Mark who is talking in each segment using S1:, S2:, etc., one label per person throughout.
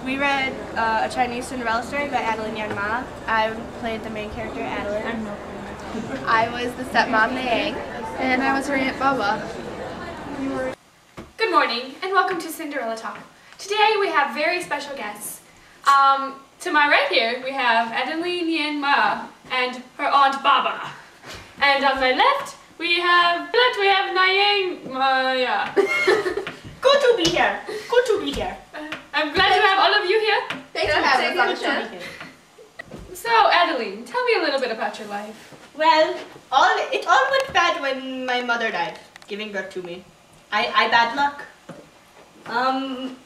S1: We read A Chinese Cinderella Story by Adeline Yang Ma. I played the main character, Adeline.
S2: I was the stepmom, Naang. And I was her Aunt Baba.
S3: Good morning and welcome to Cinderella Talk. Today we have very special guests. To my right here we have Adeline Yang Ma and her Aunt Baba. And on my left we have Naang Ma. Yeah.
S1: Good to be here. Good to be here.
S3: I'm glad to have all of you here.
S2: Thanks for having us on the show.
S3: So Adeline, tell me a little bit about your life.
S1: Well, it all went bad when my mother died, giving birth to me. I bad luck.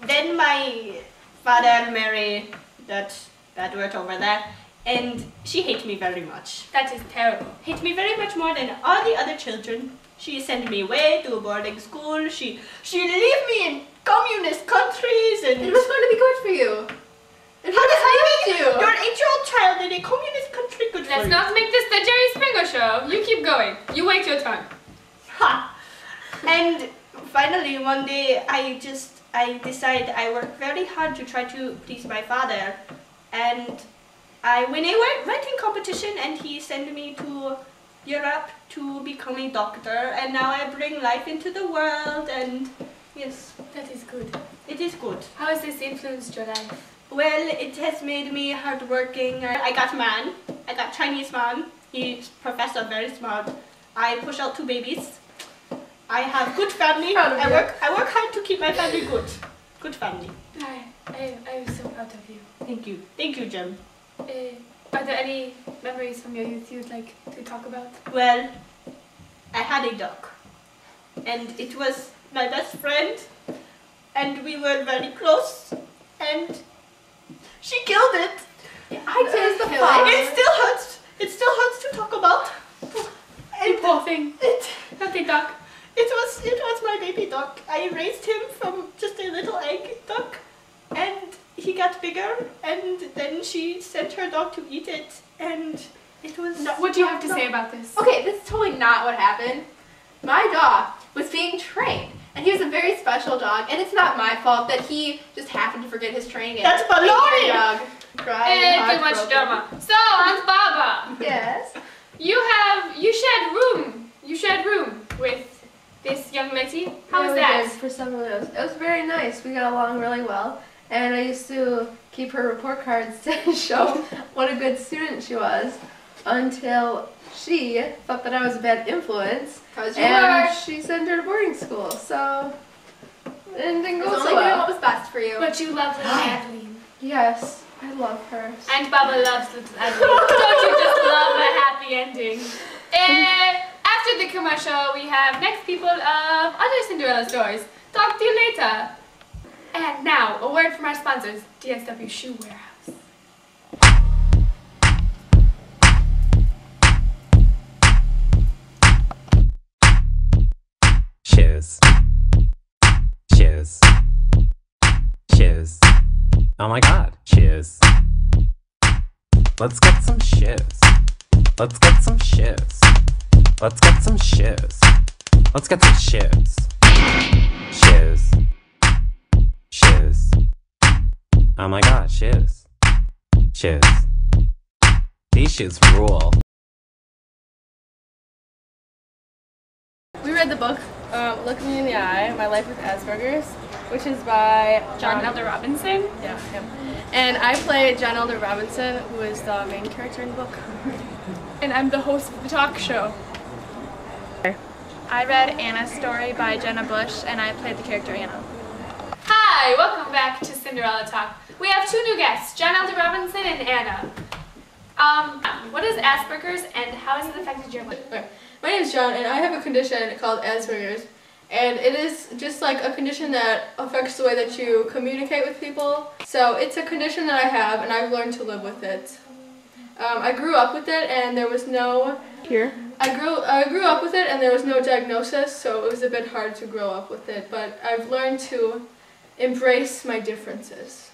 S1: Then my father married that word over there, and she hates me very much.
S3: That is terrible.
S1: Hates me very much more than all the other children. She sent me away to a boarding school. She leave me in communist countries, and
S2: It was going to be good for you. And
S1: how does
S2: you?
S1: You're an 8-year-old child in a communist country good for
S3: Let's
S1: you?
S3: not make this the Jerry Springer show. You keep going. You wait your turn.
S1: Ha! And finally one day I decided I worked very hard to try to please my father, and I win a writing competition, and he sent me to Europe to become a doctor, and now I bring life into the world, and yes,
S3: That is good.
S1: it is good.
S3: How has this influenced your life?
S1: Well, it has made me hardworking. I got man. I got Chinese man. He's professor, very smart. I push out 2 babies. I have good family.
S2: Proud of you.
S1: I work hard to keep my family good. Good family.
S3: I'm so proud of you.
S1: Thank you. Thank you, Jem.
S3: Are there any memories from your youth you'd like to talk about?
S1: Well, I had a duck, and it was my best friend, and we were very close, and she killed it.
S2: I did the
S3: Kill
S2: fun.
S1: It still hurts. It still hurts to talk about.
S3: You poor thing. Not the duck.
S1: It was my baby duck. I raised him from just a little egg duck, and he got bigger, and then she sent her dog to eat it, and it was...
S3: What do you have to say about this?
S2: Okay, this is totally not what happened. My dog was being trained, and he was a very special dog, and it's not my fault that he just happened to forget his training.
S1: That's baloney!
S2: Dog cried and
S3: Too
S2: heart
S3: much
S2: broken.
S3: drama. So, Aunt Baba,
S2: Yes.
S3: you shared room with this young lady. How was
S2: Yeah, we
S3: that?
S2: did for some of those. It was very nice. We got along really well, and I used to keep her report cards to show what a good student she was until she thought that I was a bad influence, and she sent her to boarding school. So it didn't go so well.
S4: What was best for you?
S3: But you love little Adeline.
S2: Yes, I love her.
S3: Aunt Baba loves little Adeline. Don't you just love a happy ending? After the commercial, we have next people of other Cinderella stories. Talk to you later. And now, a word from our sponsors, DSW Shoe Warehouse.
S5: Shoes. Shoes. Shoes. Oh my god, shoes. Let's get some shoes. Let's get some shoes. Let's get some shoes. Let's get some shoes. Shoes. Shoes. Oh my god, shoes. Shoes. These shoes rule.
S6: We read the book, Look Me in the Eye, My Life with Asperger's, which is by
S3: John Elder Robinson.
S6: Yeah, him. And I play John Elder Robinson, who is the main character in the book.
S3: And I'm the host of the talk show.
S4: I read Anna's story by Jenna Bush, and I played the character Anna.
S3: Hi, welcome back to Cinderella Talk. We have 2 new guests, John Elder Robinson and Anna. What is Asperger's and how has it affected your life?
S6: My name is John, and I have a condition called Asperger's. And it is just like a condition that affects the way that you communicate with people. So it's a condition that I have, and I've learned to live with it. I grew up with it, and there was no...
S2: Here.
S6: I grew up with it, and there was no diagnosis, so it was a bit hard to grow up with it. But I've learned to embrace my differences.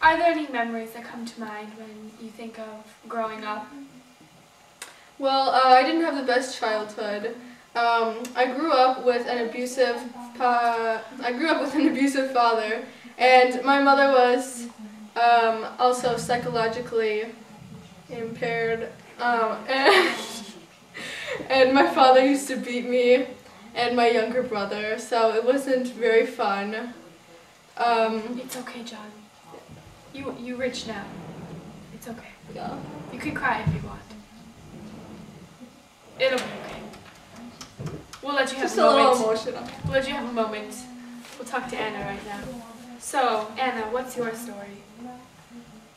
S3: Are there any memories that come to mind when you think of growing up?
S6: Well, I didn't have the best childhood. I grew up with an abusive father, And my mother was also psychologically impaired, and my father used to beat me and my younger brother, so it wasn't very fun.
S3: It's okay, John. You rich now. It's okay.
S6: Yeah.
S3: You can cry if you want. It'll be okay. We'll let you have
S6: Just
S3: a
S6: a little
S3: moment.
S6: emotional.
S3: We'll let you have a moment. We'll talk to Anna right now. So, Anna, what's your story?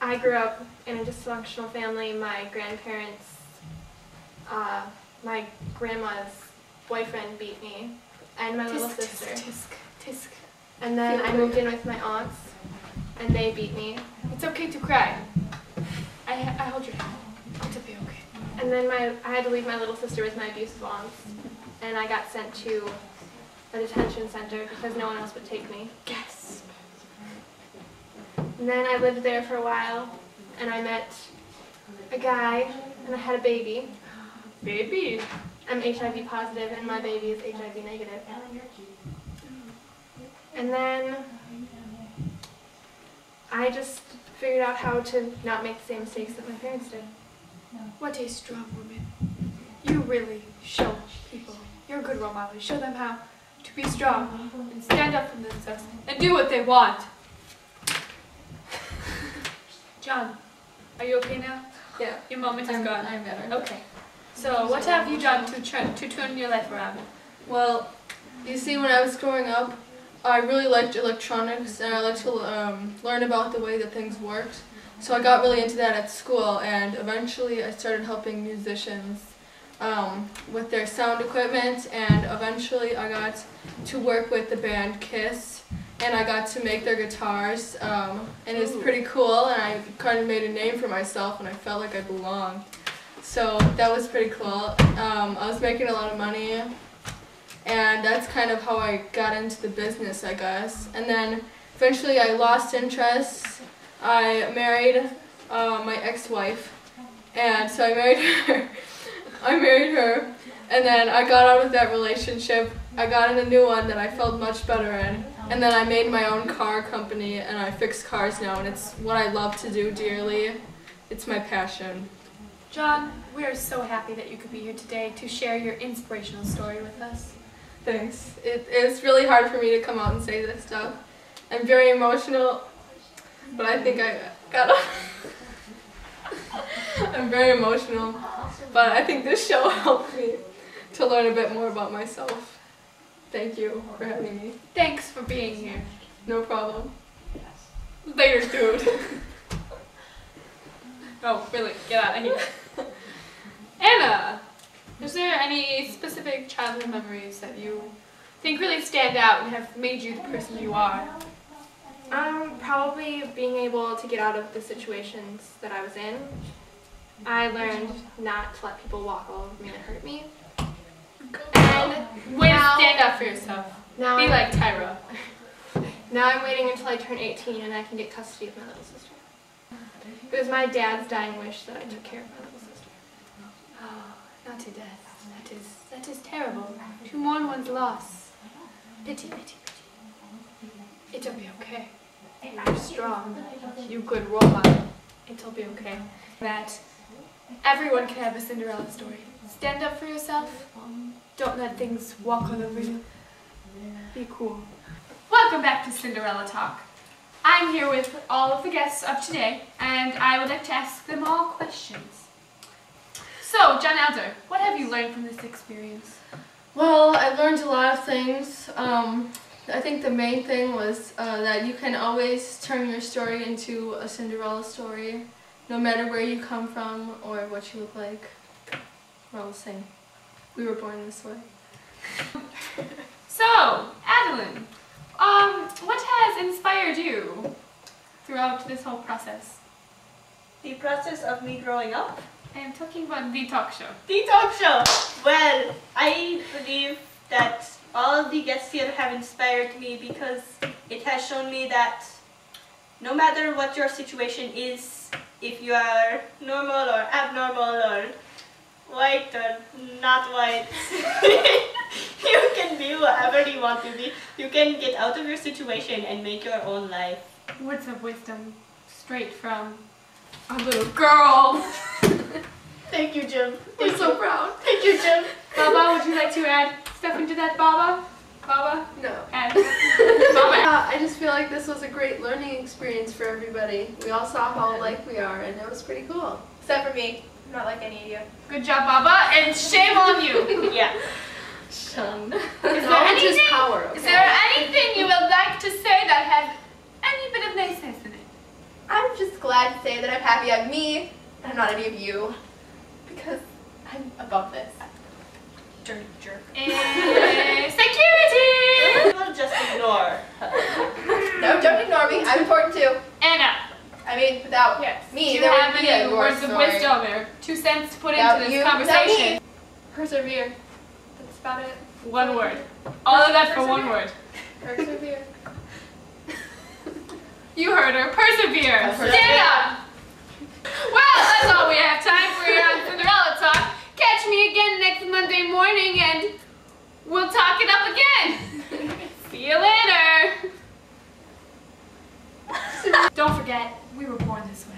S7: I grew up in a dysfunctional family. My grandparents, my grandma's boyfriend beat me, and my little sister.
S3: Tisk.
S7: And then I moved in with my aunts, and they beat me.
S3: It's okay to cry. I hold your hand. It'll be okay.
S7: And then I had to leave my little sister with my abusive aunts, and I got sent to a detention center because no one else would take me.
S3: Gasp.
S7: And then I lived there for a while, and I met a guy, and I had a baby.
S3: Baby.
S7: I'm HIV positive, and my baby is HIV negative. And then I just figured out how to not make the same mistakes that my parents did.
S3: What a strong woman. You really show people. You're a good role model. You show them how to be strong and stand up for themselves and do what they want. John, are you okay now?
S6: Yeah.
S3: Your moment is gone.
S6: I'm better.
S3: Okay. So what have you done to turn your life around?
S6: Well, you see, when I was growing up, I really liked electronics, and I liked to learn about the way that things worked. So I got really into that at school, and eventually I started helping musicians with their sound equipment, and eventually I got to work with the band Kiss, and I got to make their guitars, and it's pretty cool, and I kind of made a name for myself, and I felt like I belonged. So that was pretty cool. I was making a lot of money, and that's kind of how I got into the business, I guess. And then eventually I lost interest. I married my ex-wife, and so I married her, and then I got out of that relationship. I got in a new one that I felt much better in, and then I made my own car company, and I fix cars now, and it's what I love to do dearly. It's my passion.
S3: John, we are so happy that you could be here today to share your inspirational story with us.
S6: Thanks. It's really hard for me to come out and say this stuff. I'm very emotional, but I think I got I'm very emotional, but I think this show helped me to learn a bit more about myself. Thank you for having me.
S3: Thanks for being here.
S6: No problem.
S3: Later, dude. Oh, really? Get out of here. Anna, is there any specific childhood memories that you think really stand out and have made you the person you are?
S7: Probably being able to get out of the situations that I was in. I learned not to let people walk all over me and hurt me. And
S3: Way to
S7: now,
S3: stand up for yourself.
S7: now
S3: Be
S7: I'm,
S3: like Tyra.
S7: now I'm waiting until I turn 18 and I can get custody of my little sister. It was my dad's dying wish that I took care of my little sister.
S3: Oh, not to death. That is terrible. To mourn one's loss. Pity, pity, pity. It'll be okay. You're strong. You good role model. It'll be okay. That everyone can have a Cinderella story. Stand up for yourself. Don't let things walk all over you. Be cool. Welcome back to Cinderella Talk. I'm here with all of the guests of today, and I would like to ask them all questions. So, John Elder, what have you learned from this experience?
S6: Well, I learned a lot of things. I think the main thing was that you can always turn your story into a Cinderella story, no matter where you come from or what you look like. We're all the same. We were born this way.
S3: So, Adeline, what has inspired you throughout this whole process?
S1: The process of me growing up.
S3: I am talking about the talk show.
S1: The talk show! Well, I believe that all of the guests here have inspired me because it has shown me that no matter what your situation is, if you are normal or abnormal or white or not white, You can be whatever you want to be. You can get out of your situation and make your own life.
S3: Words of wisdom, straight from a little girl.
S1: Thank you, Jim.
S6: We're so proud.
S1: Thank you, Jim.
S3: Baba, would you like to add stuff into that, Baba? Baba?
S6: No.
S3: Add. Baba.
S2: I just feel like this was a great learning experience for everybody. We all saw how alike we are, and it was pretty cool.
S7: Except for me. I'm not like any of you.
S3: Good job, Baba, and shame on you.
S1: Yeah.
S3: Shun.
S2: Knowledge is power,
S3: Is
S2: okay?
S3: there anything you would like to say that has any bit of niceness in it?
S7: I'm just glad to say that I'm happy I'm me, and I'm not any of you. Because I'm above this. Dirty jerk.
S3: Security!
S1: We'll just ignore her.
S7: No, don't ignore me. I'm important too.
S3: Anna,
S7: I mean, without
S3: do
S7: me,
S3: you
S7: there
S3: have
S7: would be a
S3: any
S7: war
S3: words of
S7: story.
S3: wisdom or 2 cents to put
S7: Without
S3: into
S7: you,
S3: this
S7: without
S3: conversation?
S7: me. Persevere. That's about it.
S3: 1 word. All of that for 1 word.
S7: Persevere.
S3: You heard her. Persevere.
S1: Persevere.
S3: Stand up. Well, that's all we have time for here on Cinderella Talk. Catch me again next Monday morning and we'll talk it up again. See you later. Don't forget, we were born this way.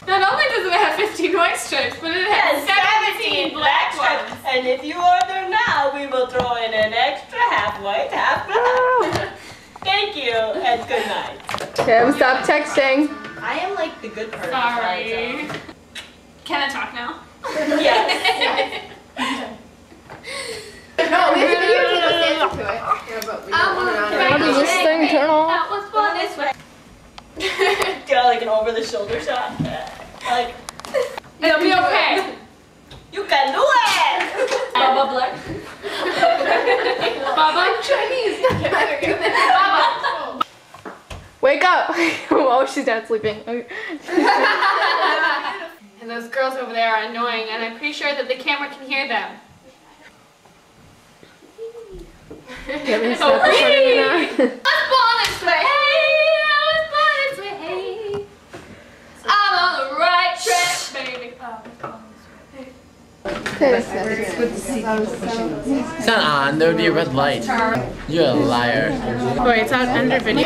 S3: Not only does it have 15 white stripes, but it has 17 black ones.
S1: And if you order now, we will throw in an extra half white, half black. Thank you, and good night.
S6: Okay, stop texting.
S1: I am like the good person.
S3: Sorry. Can I talk now?
S1: Yes.
S7: No, we have to videotape us dancing to it.
S2: Yeah, but we don't want it on
S6: How does this thing turn off?
S3: That was fun this way.
S1: Do like an over-the-shoulder shot. Like,
S3: It'll be okay.
S1: you can do it!
S3: Baba Black. Baba.
S7: Chinese.
S3: Baba.
S6: Wake up! Oh, she's not sleeping. Okay.
S3: And those girls over there are annoying, and I'm pretty sure that the camera can hear them.
S6: Get me
S3: Oh, really?
S6: started.
S3: I was born this way. Hey, I was born this way. Hey, I'm on the right track, baby. Oh, I was born this way.
S8: It's not on, there would be a red light. You're a liar.
S3: Wait, it's out under video.